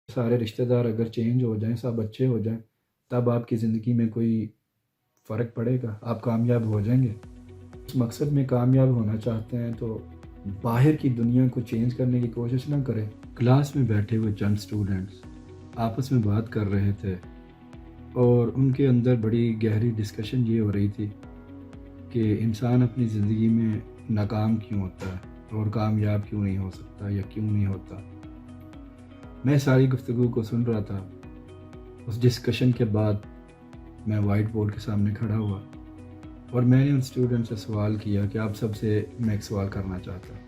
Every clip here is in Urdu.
سارے رشتہ دار اگر چینج ہو جائیں، سب اچھے ہو جائیں، تب آپ کی زندگی میں کوئی فرق پڑے گا؟ آپ کامیاب ہو جائیں گے؟ اس مقصد میں کامیاب ہونا چاہتے ہیں تو باہر کی دنیا کو چینج کرنے کی کوشش نہ کریں۔ کلاس میں بیٹھے ہوئے چند اسٹوڈنٹس آپس میں بات کر رہے تھے اور ان کے اندر بڑی گہری ڈسکشن یہ ہو رہی تھی کہ انسان اپنی زندگی میں ناکام کیوں ہوتا ہے اور کامیاب کیوں نہیں ہو سکتا یا کیوں نہیں ہوتا۔ میں ساری گفتگو کو سن رہا تھا۔ اس ڈسکشن کے بعد میں وائٹ بورڈ کے سامنے کھڑا ہوا اور میں نے ان اسٹوڈنٹ سے سوال کیا کہ آپ سب سے میں ایک سوال کرنا چاہتا ہوں۔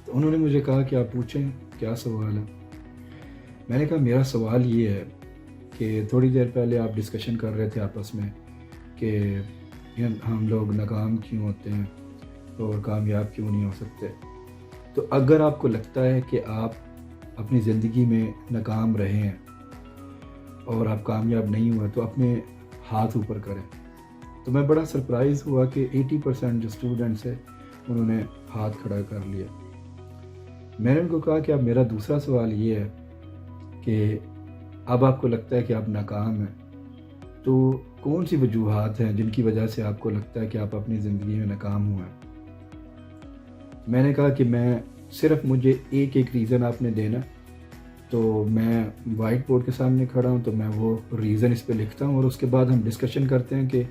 تو انہوں نے مجھے کہا کہ آپ پوچھیں، کیا سوال ہے؟ میں نے کہا میرا سوال یہ ہے کہ تھوڑی دیر پہلے آپ ڈسکشن کر رہے تھے آپس میں کہ ہم لوگ ناکام کیوں ہوتے ہیں اور کامیاب کیوں نہیں ہو سکتے۔ تو اگر آپ کو لگتا ہے کہ آپ اپنی زندگی میں ناکام رہے ہیں اور آپ کامیاب نہیں ہوئے تو اپنے ہاتھ اوپر کریں۔ تو میں بڑا سرپرائز ہوا کہ 80% جو اسٹوڈنٹس ہیں انہوں نے ہاتھ کھڑا کر لیا۔ میں نے ان کو کہا کہ اب میرا دوسرا سوال یہ ہے کہ اب آپ کو لگتا ہے کہ آپ ناکام ہیں، تو کون سی وجوہات ہیں جن کی وجہ سے آپ کو لگتا ہے کہ آپ اپنی زندگی میں ناکام ہوئے ہیں؟ میں نے کہا کہ صرف مجھے ایک ریزن آپ نے دینا، تو میں وائٹ بورڈ کے سامنے کھڑا ہوں تو میں وہ ریزن اس پہ لکھتا ہوں اور اس کے بعد ہم ڈسکشن کرتے ہیں کہ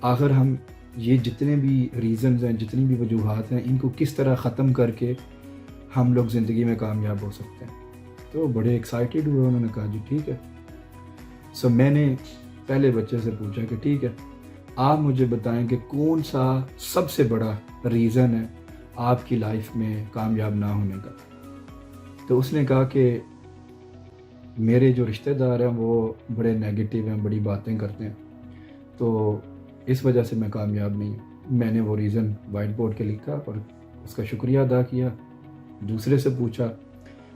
آخر ہم یہ جتنے بھی ریزنز ہیں، جتنی بھی وجوہات ہیں، ان کو کس طرح ختم کر کے ہم لوگ زندگی میں کامیاب ہو سکتے ہیں۔ تو بڑے ایکسائٹیڈ ہوئے، انہوں نے کہا جی ٹھیک ہے۔ میں نے پہلے بچے سے پوچھا کہ ٹھیک ہے، آپ مجھے بتائیں کہ کون سا سب سے بڑا ریزن ہے آپ کی لائف میں کامیاب نہ ہونے کا؟ تو اس نے کہا کہ میرے جو رشتہ دار ہیں وہ بڑے نیگیٹو ہیں، بڑی باتیں کرتے ہیں، تو اس وجہ سے میں کامیاب نہیں ہوں۔ میں نے وہ ریزن وائٹ بورڈ کے لکھا اور اس کا شکریہ ادا کیا۔ دوسرے سے پوچھا،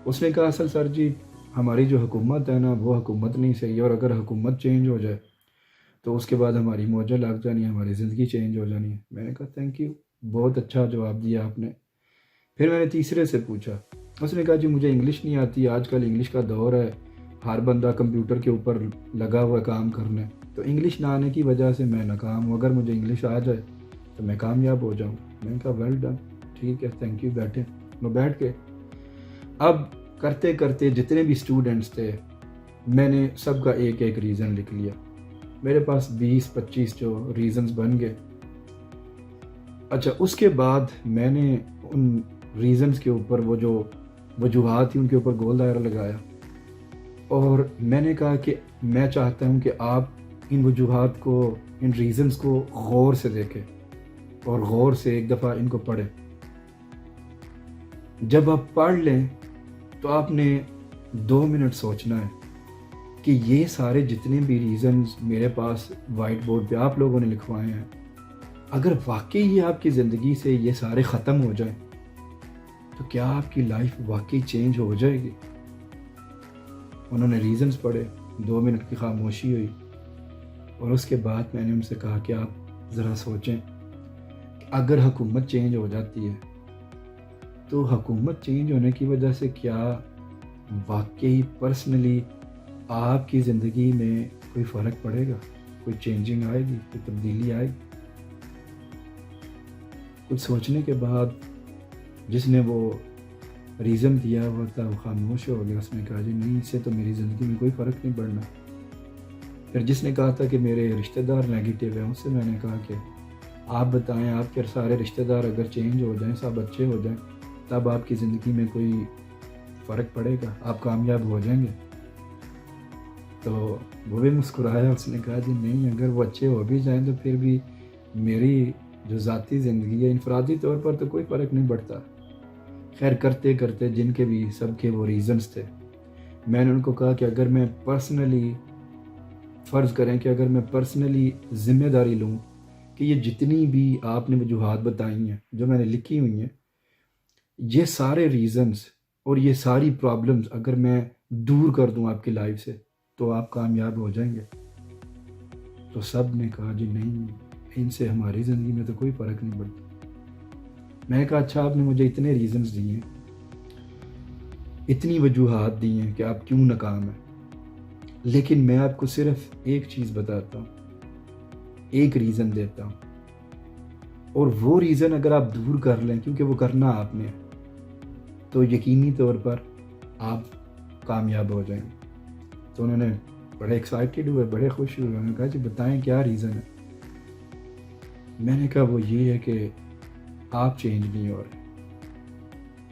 اس نے کہا اصل سر جی ہماری جو حکومت ہے نا وہ حکومت نہیں صحیح ہے، اور اگر حکومت چینج ہو جائے تو اس کے بعد ہماری موجیں لگ جانی ہے، ہماری زندگی چینج ہو جانی ہے۔ میں نے کہا تھینک یو، بہت اچھا جواب دیا آپ نے۔ پھر میں نے تیسرے سے پوچھا، اس نے کہا جی مجھے انگلش نہیں آتی، آج کل انگلش کا دور ہے، ہر بندہ کمپیوٹر کے اوپر لگا ہوا کام کرنے، تو انگلش نہ آنے کی وجہ سے میں ناکام ہوں، اگر مجھے انگلش آ جائے تو میں کامیاب ہو جاؤں۔ میں نے کہا ویل ڈن، ٹھیک ہے، تھینک یو، بیٹھے۔ میں بیٹھ کے اب کرتے کرتے جتنے بھی اسٹوڈنٹس تھے میں نے سب کا ایک ایک ریزن لکھ لیا۔ میرے پاس 20-25 جو ریزنز بن گئے۔ اچھا، اس کے بعد میں نے ان ریزنز کے اوپر وہ جو وجوہات تھیں ان کے اوپر گول دائرہ لگایا اور میں نے کہا کہ میں چاہتا ہوں کہ آپ ان وجوہات کو، ان ریزنز کو غور سے دیکھیں اور غور سے ایک دفعہ ان کو پڑھیں۔ جب آپ پڑھ لیں تو آپ نے 2 منٹ سوچنا ہے کہ یہ سارے جتنے بھی ریزنز میرے پاس وائٹ بورڈ پہ آپ لوگوں نے لکھوائے ہیں، اگر واقعی یہ آپ کی زندگی سے یہ سارے ختم ہو جائیں تو کیا آپ کی لائف واقعی چینج ہو جائے گی؟ انہوں نے ریزنز پڑھے، 2 منٹ کی خاموشی ہوئی اور اس کے بعد میں نے ان سے کہا کہ آپ ذرا سوچیں کہ اگر حکومت چینج ہو جاتی ہے تو حکومت چینج ہونے کی وجہ سے کیا واقعی پرسنلی آپ کی زندگی میں کوئی فرق پڑے گا، کوئی چینجنگ آئے گی، کوئی تبدیلی آئے گی؟ کچھ سوچنے کے بعد جس نے وہ ریزن دیا ہوا تھا وہ خاموش ہو گیا۔ اس نے کہا جی نہیں، اس سے تو میری زندگی میں کوئی فرق نہیں پڑنا۔ پھر جس نے کہا تھا کہ میرے رشتہ دار نیگیٹو ہیں، اس سے میں نے کہا کہ آپ بتائیں آپ کے سارے رشتہ دار اگر چینج ہو جائیں، سب اچھے ہو جائیں، تب آپ کی زندگی میں کوئی فرق پڑے گا؟ آپ کامیاب ہو جائیں گے؟ تو وہ بھی مسکرایا، اس نے کہا جی نہیں، اگر وہ اچھے ہو بھی جائیں تو پھر بھی میری جو ذاتی زندگی ہے انفرادی طور پر تو کوئی فرق نہیں پڑتا۔ خیر، کرتے کرتے جن کے بھی سب کے وہ ریزنز تھے، میں نے ان کو کہا کہ اگر میں پرسنلی فرض کریں کہ اگر میں پرسنلی ذمہ داری لوں کہ یہ جتنی بھی آپ نے وجوہات بتائی ہیں جو میں نے لکھی ہوئی ہیں، یہ سارے ریزنز اور یہ ساری پرابلمز اگر میں دور کر دوں آپ کی لائف سے تو آپ کامیاب ہو جائیں گے؟ تو سب نے کہا جی نہیں، ان سے ہماری زندگی میں تو کوئی فرق نہیں پڑتا۔ میں نے کہا اچھا، آپ نے مجھے اتنے ریزنز دیے ہیں، اتنی وجوہات دی ہیں کہ آپ کیوں ناکام ہیں، لیکن میں آپ کو صرف ایک چیز بتاتا ہوں، ایک ریزن دیتا ہوں، اور وہ ریزن اگر آپ دور کر لیں، کیونکہ وہ کرنا آپ نے ہے، تو یقینی طور پر آپ کامیاب ہو جائیں گے۔ تو انہوں نے بڑے ایکسائٹیڈ ہوئے، بڑے خوش ہوئے، انہوں نے کہا جی بتائیں کیا ریزن ہے۔ میں نے کہا وہ یہ ہے کہ آپ چینج نہیں ہو رہے،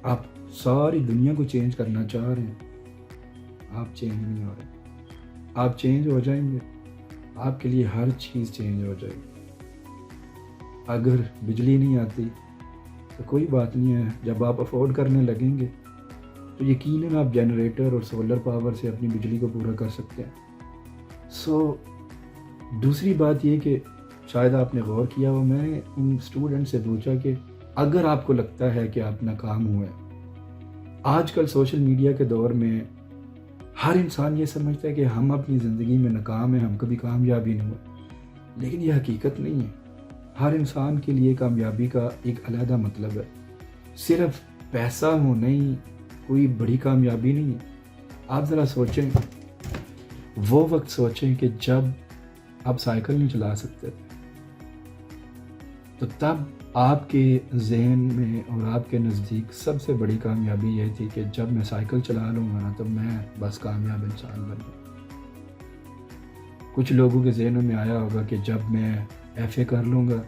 آپ ساری دنیا کو چینج کرنا چاہ رہے ہیں، آپ چینج نہیں ہو رہے۔ آپ چینج ہو جائیں گے، آپ کے لیے ہر چیز چینج ہو جائے گی۔ اگر بجلی نہیں آتی تو کوئی بات نہیں ہے، جب آپ افورڈ کرنے لگیں گے تو یقیناً آپ جنریٹر اور سولر پاور سے اپنی بجلی کو پورا کر سکتے ہیں۔ دوسری بات یہ کہ شاید آپ نے غور کیا ہو، میں نے ان اسٹوڈنٹ سے پوچھا کہ اگر آپ کو لگتا ہے کہ آپ ناکام ہوئے، آج کل سوشل میڈیا کے دور میں ہر انسان یہ سمجھتا ہے کہ ہم اپنی زندگی میں ناکام ہیں، ہم کبھی کامیاب ہی نہیں ہوئے، لیکن یہ حقیقت نہیں ہے۔ ہر انسان کے لیے کامیابی کا ایک علیحدہ مطلب ہے، صرف پیسہ ہونا ہی کوئی بڑی کامیابی نہیں ہے۔ آپ ذرا سوچیں، وہ وقت سوچیں کہ جب آپ سائیکل نہیں چلا سکتے تھے، تو تب آپ کے ذہن میں اور آپ کے نزدیک سب سے بڑی کامیابی یہ تھی کہ جب میں سائیکل چلا لوں گا نا تو میں بس کامیاب انسان بن گیا۔ کچھ لوگوں کے ذہنوں میں آیا ہوگا کہ جب میں FA کر لوں گا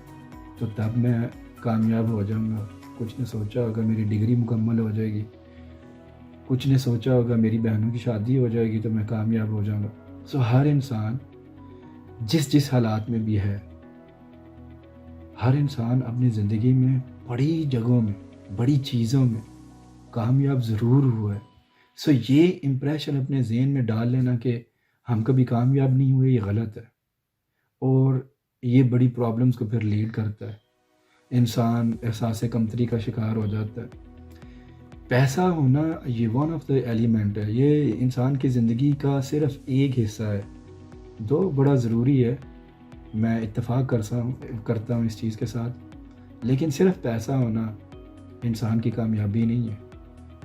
تو تب میں کامیاب ہو جاؤں گا، کچھ نے سوچا ہوگا میری ڈگری مکمل ہو جائے گی، کچھ نے سوچا ہوگا میری بہنوں کی شادی ہو جائے گی تو میں کامیاب ہو جاؤں گا۔ ہر انسان جس حالات میں بھی ہے، ہر انسان اپنی زندگی میں بڑی جگہوں میں، بڑی چیزوں میں کامیاب ضرور ہوا ہے۔ یہ امپریشن اپنے ذہن میں ڈال لینا کہ ہم کبھی کامیاب نہیں ہوئے، یہ غلط ہے، اور یہ بڑی پرابلمز کو پھر لیڈ کرتا ہے۔ انسان احساس کمتری کا شکار ہو جاتا ہے۔ پیسہ ہونا یہ ون آف دا ایلیمنٹ ہے، یہ انسان کی زندگی کا صرف ایک حصہ ہے، دو بڑا ضروری ہے، میں اتفاق کرتا ہوں اس چیز کے ساتھ، لیکن صرف پیسہ ہونا انسان کی کامیابی نہیں ہے۔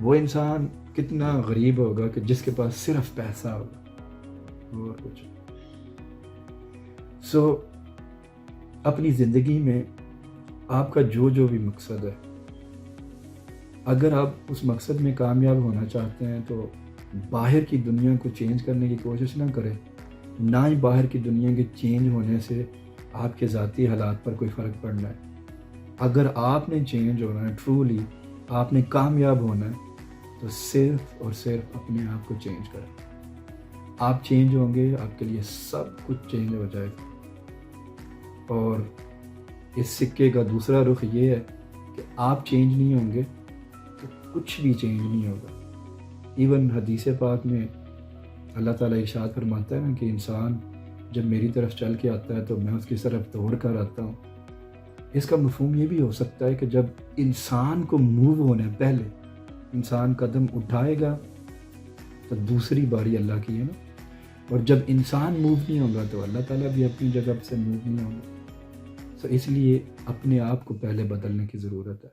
وہ انسان کتنا غریب ہوگا کہ جس کے پاس صرف پیسہ ہوگا اور کچھ۔ اپنی زندگی میں آپ کا جو بھی مقصد ہے، اگر آپ اس مقصد میں کامیاب ہونا چاہتے ہیں تو باہر کی دنیا کو چینج کرنے کی کوشش نہ کریں، نہ ہی باہر کی دنیا کے چینج ہونے سے آپ کے ذاتی حالات پر کوئی فرق پڑنا ہے۔ اگر آپ نے چینج ہونا ہے، ٹرولی آپ نے کامیاب ہونا ہے، تو صرف اور صرف اپنے آپ کو چینج کریں۔ آپ چینج ہوں گے، آپ کے لیے سب کچھ چینج ہو جائے گا۔ اور اس سکے کا دوسرا رخ یہ ہے کہ آپ چینج نہیں ہوں گے تو کچھ بھی چینج نہیں ہوگا۔ ایون حدیث پاک میں اللہ تعالیٰ ارشاد فرماتا ہے نا کہ انسان جب میری طرف چل کے آتا ہے تو میں اس کی طرف دوڑ کر آتا ہوں۔ اس کا مفہوم یہ بھی ہو سکتا ہے کہ جب انسان کو موو ہونے پہلے انسان قدم اٹھائے گا تو دوسری باری اللہ کی ہے نا، اور جب انسان موو نہیں ہوگا تو اللہ تعالیٰ بھی اپنی جگہ سے موو نہیں ہوگا۔ اس لیے اپنے آپ کو پہلے بدلنے کی ضرورت ہے۔